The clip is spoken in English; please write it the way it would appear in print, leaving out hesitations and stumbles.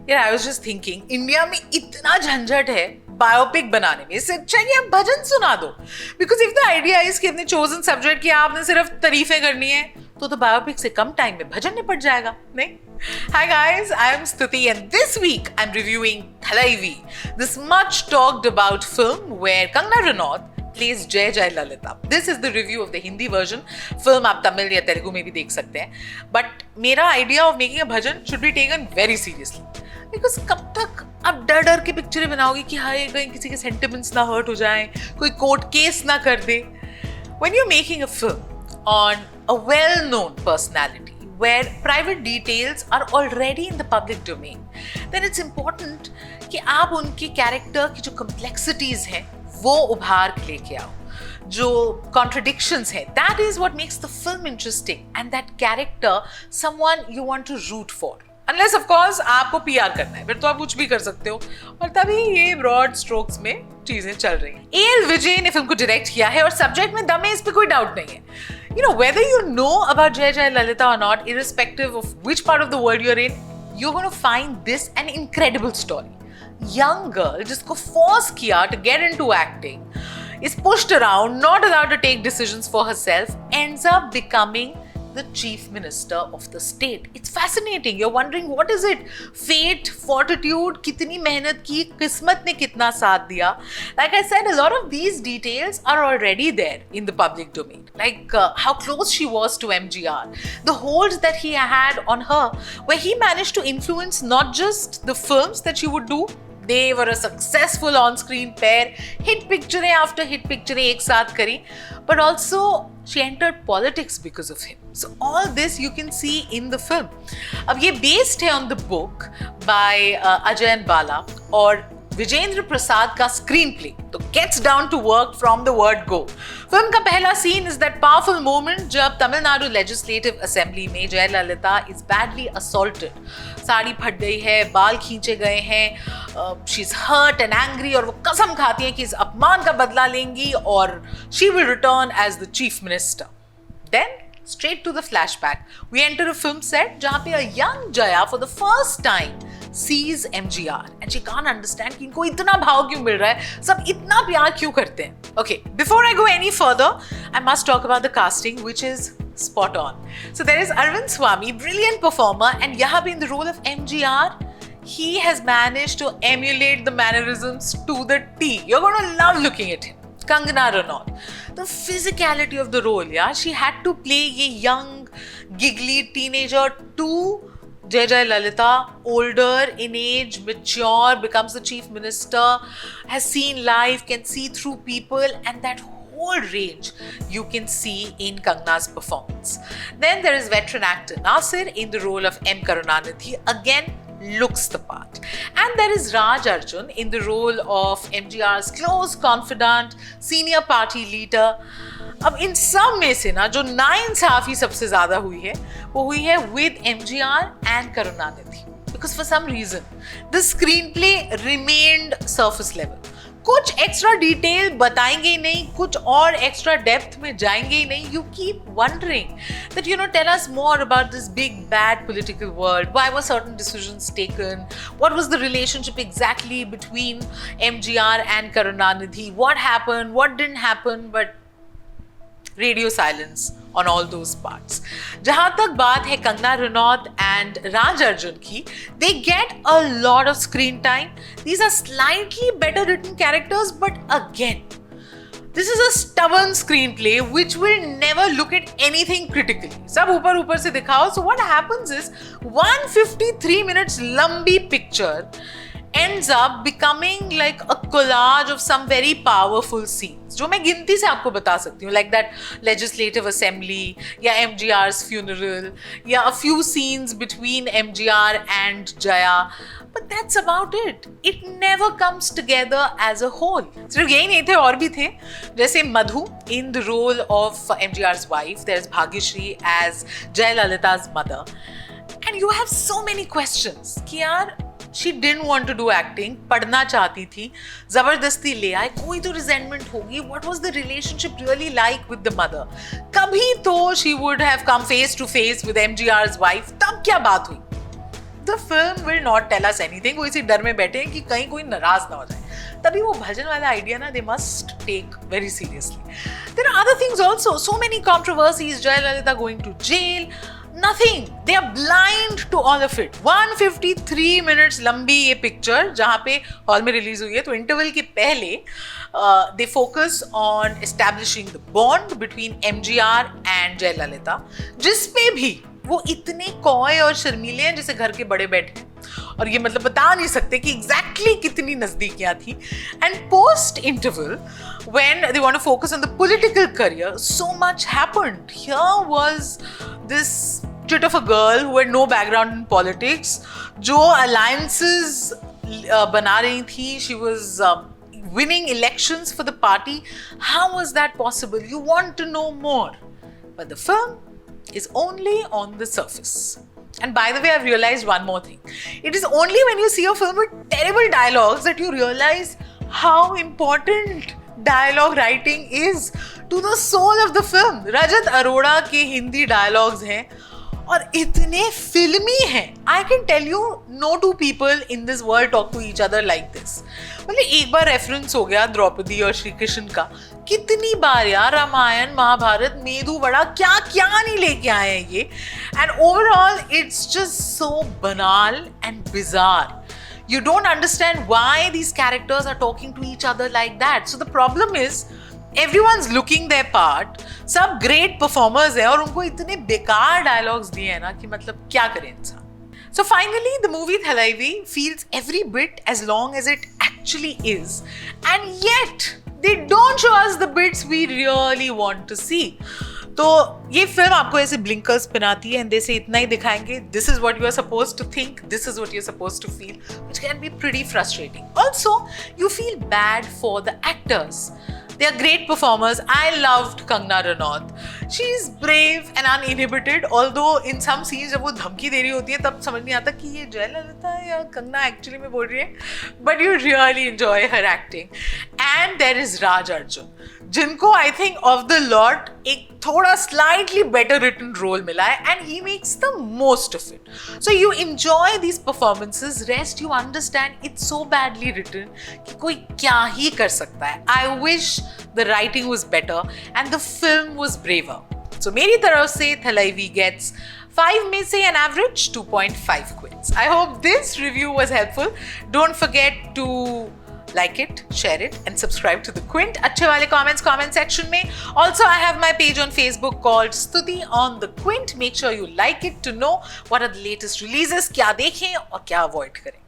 यार I was just thinking, India में इतना झंझट है बायोपिक बनाने में, इससे अच्छा कि आप भजन सुना दो। Because if the idea is कि अपने चोजन सब्जेक्ट की आपने सिर्फ तारीफें करनी है, तो बायोपिक से कम टाइम में भजन निपट जाएगा, नहीं? Hi guys, I am Stutee and this week I'm reviewing Thalaivii, this much talked about film where Kangana Ranaut plays Jayalalithaa. This is the review of the Hindi version. Film आप तमिल या तेलुगु में भी देख सकते हैं. But मेरा idea of making a bhajan should be taken very seriously. Because कब तक आप डर डर के पिक्चरें बनाओगे कि हाय कहीं किसी के sentiments ना hurt हो जाएं, कोई court case ना कर दे. When you're making a film on a well-known personality where private details are already in the public domain, then it's important कि आप उनके character की जो complexities हैं वो उभार के लेके आओ, जो contradictions हैं, that is what makes the film interesting and that character someone you want to root for. Unless of course आपको PR करना है, फिर तो आप कुछ भी कर सकते हो, और तभी ये broad strokes में चीजें चल रही हैं। A.L. विजय ने फिल्म को डायरेक्ट किया है और सब्जेक्ट में दम है, इस पे कोई डाउट नहीं है। You know, whether you know about Jayalalithaa or not, irrespective of which part of the world you're in, you're going to find this an incredible story. Young girl जिसको force किया to get into acting, is pushed around, not allowed to take decisions for herself, ends up becoming the chief minister of the state. It's fascinating. You're wondering what is it? Fate, fortitude, कितनी मेहनत की, किस्मत ने कितना साथ दिया. Like I said, a lot of these details are already there in the public domain. Like how close she was to MGR, the holds that he had on her, where he managed to influence not just the films that she would do. They were a successful on-screen pair, hit picture after hit picture एक साथ करी, but also she entered politics because of him. So all this you can see in the film. अब ये based है on the book by Ajay and Bala और विजेंद्र प्रसाद का screenplay, तो gets down to work from the word go. Film का पहला scene is that powerful moment जब Tamil Nadu legislative assembly में Jayalalithaa is badly assaulted. Sari फट गई है, बाल खींचे गए हैं, she is hurt and angry, और वो कसम खाती है कि इस अपमान का बदला लेंगी और she will return as the chief minister. Then straight to the flashback, we enter a film set जहाँ पे a young Jaya for the first time sees MGR and she can't understand कि इनको इतना भाव क्यों मिल रहा है, सब इतना प्यार क्यों करते हैं. Okay, before I go any further, I must talk about the casting, which is spot on. So there is Arvind Swamy, brilliant performer, and यहाँ पे in the role of MGR, he has managed to emulate the mannerisms to the T. You're going to love looking at him. Kangana Ranaut, the physicality of the role, yeah, she had to play a young, giggly teenager to Jayalalithaa, older in age, mature, becomes the chief minister, has seen life, can see through people, and that whole range you can see in Kangana's performance. Then there is veteran actor Nasir in the role of M. Karunanidhi, again looks the part. And there is Raj Arjun in the role of MGR's close confidant, senior party leader. अब इन सब में से ना जो नाइंसाफी सबसे ज्यादा हुई है वो हुई है with MGR and Karunanidhi, because for some reason the screenplay remained surface level. कुछ एक्स्ट्रा डिटेल बताएंगे ही नहीं, कुछ और एक्स्ट्रा डेप्थ में जाएंगे ही नहीं. You keep wondering that tell us more about this big bad political world. Why were certain decisions taken, what was the relationship exactly between MGR and Karunanidhi, what happened, what didn't happen, but radio silence on all those parts. जहां तक बात है Kangana Ranaut and Raj Arjun की, they get a lot of screen time. These are slightly better written characters, but again, this is a stubborn screenplay which will never look at anything critically. सब ऊपर ऊपर से दिखाओ. So what happens is 153 minutes लंबी picture ends up becoming like a collage of some very powerful scenes, जो मैं गिनती से आपको बता सकती हूँ, like that legislative assembly, या MGR's funeral, या a few scenes between MGR and Jaya, but that's about it. It never comes together as a whole. सिर्फ यही नहीं थे, और भी थे, जैसे मधु in the role of MGR's wife, there's Bhagyashree as Jayalalitha's mother, and you have so many questions कि यार she didn't want to do acting, पढ़ना चाहती थी, जबरदस्ती ले आए, कोई तो resentment होगी. What was the relationship really like with the mother? कभी तो she would have come face to face with MGR's wife, तब क्या बात हुई? the film will not tell us anything. वो इसी डर में बैठे हैं कि कहीं कोई नाराज ना हो जाए. तभी वो भजन वाला आइडिया ना they must take very seriously. There are other things also. So many controversies. Jayalalithaa going to jail. Nothing. They are blind to all of it. 153 minutes लंबी ये पिक्चर जहाँ पे हॉल में रिलीज हुई है. तो इंटरवल के पहले they focus on establishing the bond between MGR and Jayalalithaa, जिस पे भी वो इतने कॉय और शर्मीले हैं जैसे घर के बड़े बैठे हैं. और ये मतलब बता नहीं सकते कि एग्जैक्टली कितनी नजदीकियां थी. And post interval when they want to focus on the political career, so much happened. Here was this chit of a girl who had no background in politics, जो alliances बना रही थी. She was winning elections for the party. How was that possible? You want to know more. But the film is only on the surface. And by the way, I've realized one more thing. It is only when you see a film with terrible dialogues that you realize how important dialogue writing is to the soul of the film. Rajat Arora के Hindi dialogues हैं और इतने फिल्मी हैं. I can tell you, no two people in this world talk to each other like this. मतलब एक बार reference हो गया द्रौपदी और श्री कृष्ण का. कितनी बार यार रामायण महाभारत मेदू वड़ा क्या क्या नहीं लेके आए हैं ये. And overall it's just so banal and bizarre. You don't understand why these characters are talking to each other like that. So the problem is everyone's looking their part. सब great performers हैं और उनको इतने बेकार dialogues दिए हैं ना कि मतलब क्या करें इंसान. So finally, the movie Thalaivii feels every bit as long as it actually is, and yet they don't show us the bits we really want to see. तो ये फिल्म आपको ऐसे blinkers पहनाती है and they say इतना ही दिखाएंगे. This is what you are supposed to think. This is what you're supposed to feel, which can be pretty frustrating. Also, you feel bad for the actors. They are great performers. I loved Kangana Ranaut. She is brave and uninhibited. Although in some scenes जब वो धमकी दे रही होती है तब समझ नहीं आता कि ये जयललिता है या कंगना एक्चुअली में बोल रही है. But you really enjoy her acting. And there is Raj Arjun, जिनको I think of the lot एक थोड़ा slightly better written role मिला है and he makes the most of it. So you enjoy these performances. Rest you understand it's so badly written कि कोई क्या ही कर सकता है. I wish the writing was better and the film was braver. So मेरी तरफ से Thalaivii gets 5 में से an average 2.5 quints. I hope this review was helpful. Don't forget to like it, share it and subscribe to the Quint. अच्छे वाले comments comment section में. Also, I have my page on Facebook called Stutee on the Quint. Make sure you like it to know what are the latest releases, क्या देखें और क्या avoid करें.